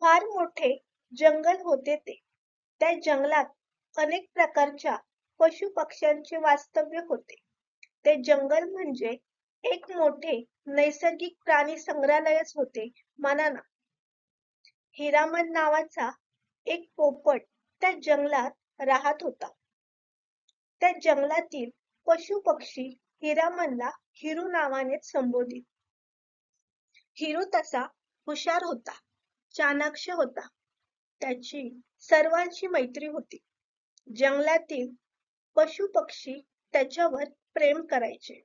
फार मोठे जंगल होते ते. त्या जंगलात अनेक प्रकारच्या पशु-पक्ष्यांचे वास्तव्य होते. ते जंगल म्हणजे एक मोठे नैसर्गिक प्राणी संग्रहालयच होते म्हणा ना. हिरामन नावाचा एक पोपट त्या जंगलात राहत होता. त्या जंगलातील पशु-पक्षी हिरामनला हिरू नावानेच संबोधित. हिरू तसा हुशार होता, चाणाक्ष होता. त्याची सर्वांशी मैत्री होती. जंगलातील पशु-पक्षी त्याच्यावर प्रेम करायचे.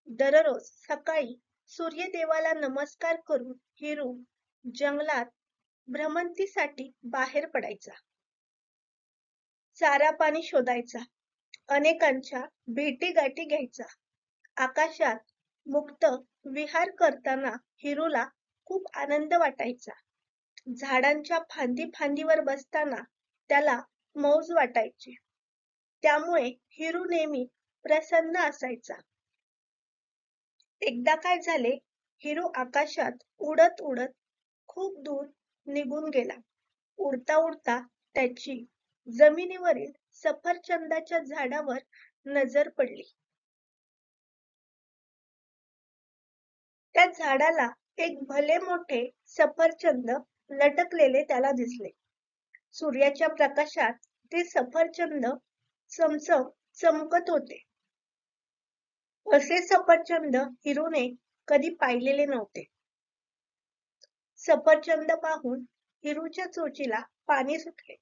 दररोज सकाळी सूर्यदेवाला नमस्कार करून हिरू जंगलात भ्रमंतीसाठी बाहेर पडायचा. चारा पाणी शोधायचा, अनेकांच्या भेटीगाठी घ्यायचा. आकाशात मुक्त विहार करताना हिरूला खूप आनंद वाटायचा. झाडांच्या फांदीवर बसताना त्याला मौज वाटायची. त्यामुळे हिरू नेहमी प्रसन्न असायचा. एकदा काय झाले, हिरू आकाशात उडत उडत खूप दूर निघून गेला. उडता उडता त्याची जमिनीवरील सफरचंदाच्या झाडावर नजर पडली. त्या झाडाला एक भले मोठे सफरचंद लटकलेले त्याला दिसले. सूर्याच्या प्रकाशात ते सफरचंद चमकत होते. असे सफरचंद हिरूने कधी पाहिलेले नव्हते. सफरचंद पाहून हिरूच्या चोचीला पाणी सुटले.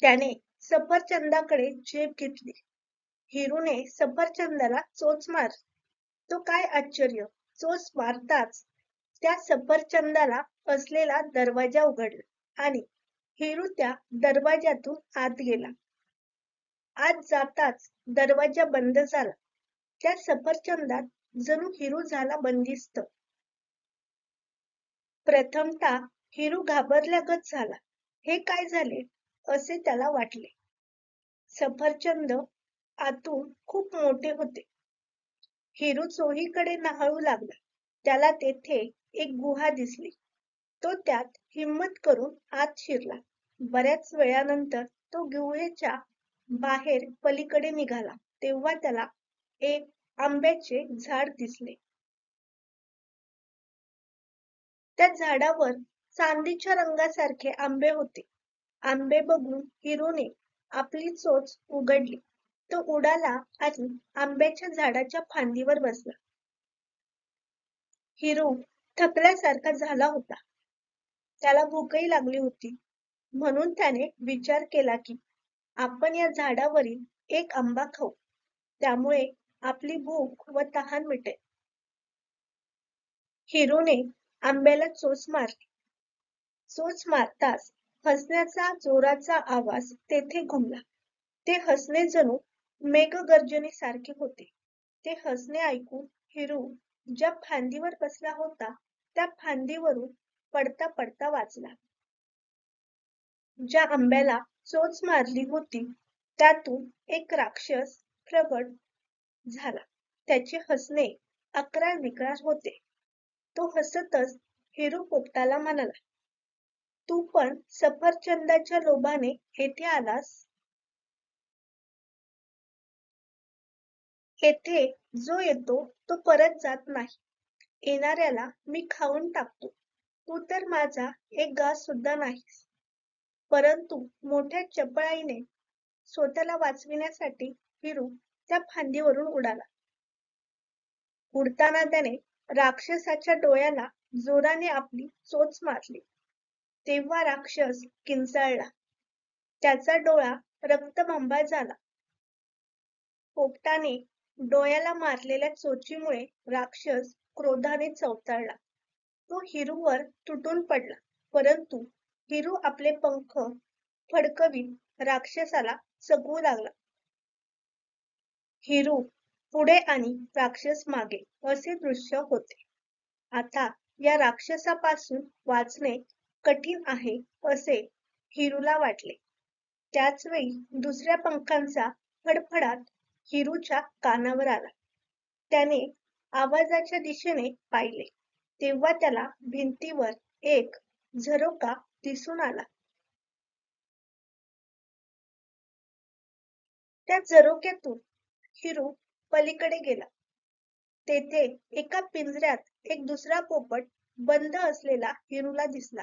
त्याने सफरचंदाकडे झेप घेतली. हिरूने सफरचंदाला चोच मारली. तो काय आश्चर्य, चोच मारताच त्या सफरचंदाला असलेला दरवाजा उघडला आणि हिरू त्या दरवाज्यातून आत गेला. आत जाताच दरवाजा बंद झाला. त्या सफरचंदात जणू हिरू झाला बंदिस्त. प्रथमतः हिरू घाबरल्यागत झाला. हे काय झाले असे त्याला वाटले. सफरचंद आतून खूप मोठे होते. हिरू चोहीकडे न्याहाळू लागला. त्याला तेथे एक गुहा दिसली. तो त्यात हिम्मत करून आत शिरला. बऱ्याच वेळानंतर तो गुहेच्या बाहेर पलीकडे निघाला. तेव्हा त्याला एक आंब्याचे झाड दिसले. त्या झाडावर चांदीच्या रंगासारखे आंबे होते. आंबे बघून हिरूने आपली चोच उघडली. तो उडाला आणि आंब्याच्या झाडाच्या फांदीवर बसला. हिरू थकल्यासारखा झाला होता. त्याला भूकही लागली होती. म्हणून त्याने विचार केला की आपण या झाडावरील एक आंबा खाऊ. त्यामुळे आपली भूक व तहान मिटेल. हिरूने आंब्याला चोच मारली. चोच मारताच हसण्याचा जोराचा आवाज तेथे घुमला. ते हसणे जणू मेघगर्जनेसारखे होते. ते हसणे ऐकून हिरू ज्या फांदीवर बसला होता त्या फांदीवरून पडता पडता वाचला. ज्या आंब्याला चोच मारली होती त्यातून एक राक्षस प्रगट झाला. त्याचे हसणे अक्राळ विक्राळ होते. तो हसतच हिरू पोपटाला म्हणाला, तू पण सफरचंदाच्या लोभाने येथे आलास? येथे जो येतो तो परत जात नाही. येणाऱ्याला मी खाऊन टाकतो. तू तर माझा एक घास सुद्धा नाहीस. परंतु मोठ्या चपळाईने स्वतःला वाचविण्यासाठी हिरू त्या फांदीवरून उडाला. उडताना त्याने राक्षसाच्या डोळ्याला जोराने आपली चोच मारली. तेव्हा राक्षस किंचाळला. त्याचा डोळा रक्तबंबाळ झाला. पोपटाने डोळ्याला मारलेल्या चोचीमुळे राक्षस क्रोधाने चवताळला. तो हिरूवर तुटून पडला. परंतु हिरू आपले पंख फडकवीत राक्षसाला चकवू लागला. हिरू पुढे आणि राक्षस मागे असे दृश्य होते. आता या राक्षसापासून वाचणे कठीण आहे असे हिरूला वाटले. त्याच वेळी दुसऱ्या पंखांचा फडफडाट हिरूच्या कानावर आला. त्याने आवाजाच्या दिशेने पाहिले. तेव्हा त्याला भिंतीवर एक झरोका दिसून आला. त्या झरोक्यातून हिरू पलीकडे गेला. तेथे एका पिंजऱ्यात एक दुसरा पोपट बंद असलेला हिरूला दिसला.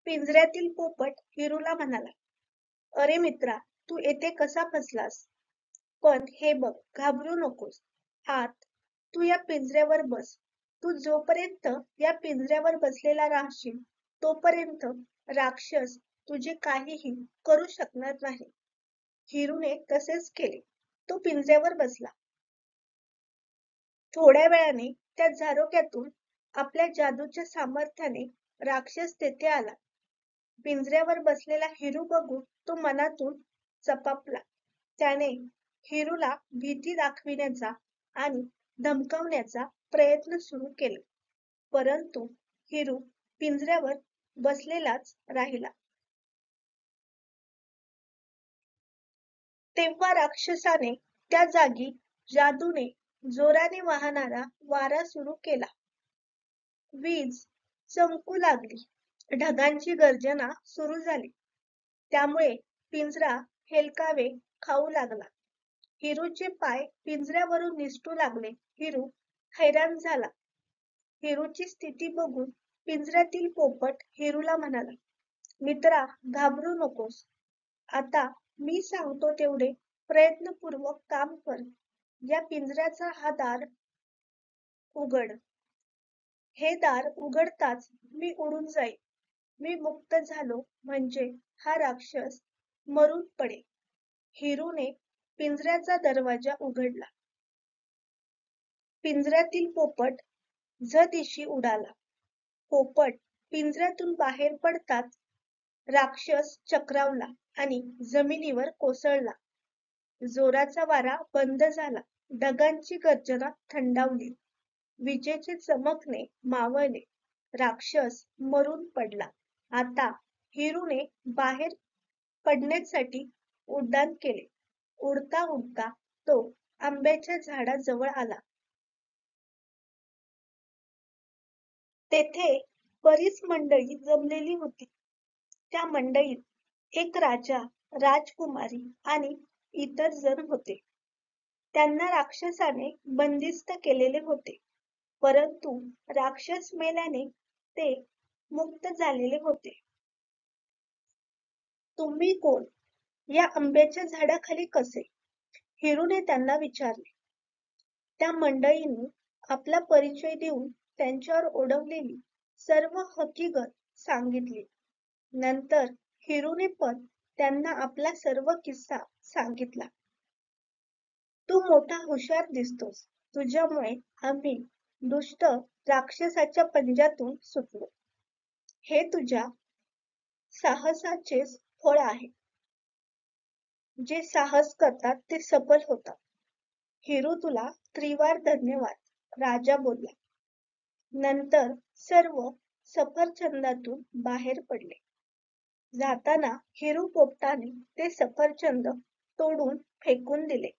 पिंजऱ्यातील पोपट हिरूला म्हणाला, अरे मित्रा, तू येथे कसा फसलास? पण हे बघ, घाबरू नकोस. आत तू या पिंजऱ्यावर बस. तू जोपर्यंत या पिंजऱ्यावर बसलेला राहशील तोपर्यंत राक्षस तुझे काहीही करू शकणार नाही. हिरूने तसेच केले. तो पिंजऱ्यावर बसला. थोड्या वेळाने त्या झरोक्यातून आपल्या जादूच्या सामर्थ्याने राक्षस तेथे आला. पिंजऱ्यावर बसलेला हिरू बघून तो मनातून चपापला. त्याने हिरूला भीती दाखविण्याचा आणि धमकावण्याचा प्रयत्न सुरू केला. परंतु हिरू पिंजऱ्यावर बसलेलाच राहिला. तेव्हा राक्षसाने त्या जागी जादूने जोराने वाहणारा वारा सुरू केला. वीज चमकू लागली. ढगांची गर्जना सुरू झाली. त्यामुळे पिंजरा हेलकावे खाऊ लागला. हिरूचे पाय पिंजऱ्यावरून निसटू लागले. हिरू हैराण झाला. हिरूची स्थिती बघून पिंजऱ्यातील पोपट हिरूला म्हणाला, मित्रा, घाबरू नकोस. आता मी सांगतो तेवढे प्रयत्नपूर्वक काम कर. या पिंजऱ्याचा हा दार उघड. हे दार उघडताच मी उडून जाईल. मी मुक्त झालो म्हणजे हा राक्षस मरून पडेल. हिरूने पिंजऱ्याचा दरवाजा उघडला. पिंजऱ्यातील पोपट जदिशी उडाला. पोपट पिंजऱ्यातून बाहेर पडताच राक्षस चक्रावला आणि जमिनीवर कोसळला. जोराचा वारा बंद झाला. ढगांची गर्जना थंडावली. विजेचे चमकणे मावळले. राक्षस मरून पडला. आता हिरूने बाहेर पडण्यासाठी उड्डाण केले. उडता उडता तो आंब्याच्या झाडाजवळ आला. तेथे बरीच मंडळी जमलेली होती. त्या मंडईत एक राजा, राजकुमारी आणि इतर जण होते. त्यांना राक्षसाने बंदिस्त केलेले होते. परंतु राक्षस मेल्याने ते मुक्त झालेले होते. तुम्ही कोण? या आंब्याच्या झाडाखाली कसे? हिरूने त्यांना विचारले. त्या मंडळींनी आपला परिचय देऊन त्यांच्यावर ओढवलेली सर्व हकीकत सांगितली. नंतर हिरूने पण त्यांना आपला सर्व किस्सा सांगितला. तू मोठा हुशार दिसतोस. तुझ्यामुळे आम्ही दुष्ट राक्षसाच्या पंजातून सुटलो. हे तुझ्या साहसाचेच फळ आहे. जे साहस करतात ते सफल होतात. हिरू, तुला त्रिवार धन्यवाद, राजा बोलला. नंतर सर्व सफरचंदातून बाहेर पडले. जाताना हिरू पोपटाने ते सफरचंद तोडून फेकून दिले.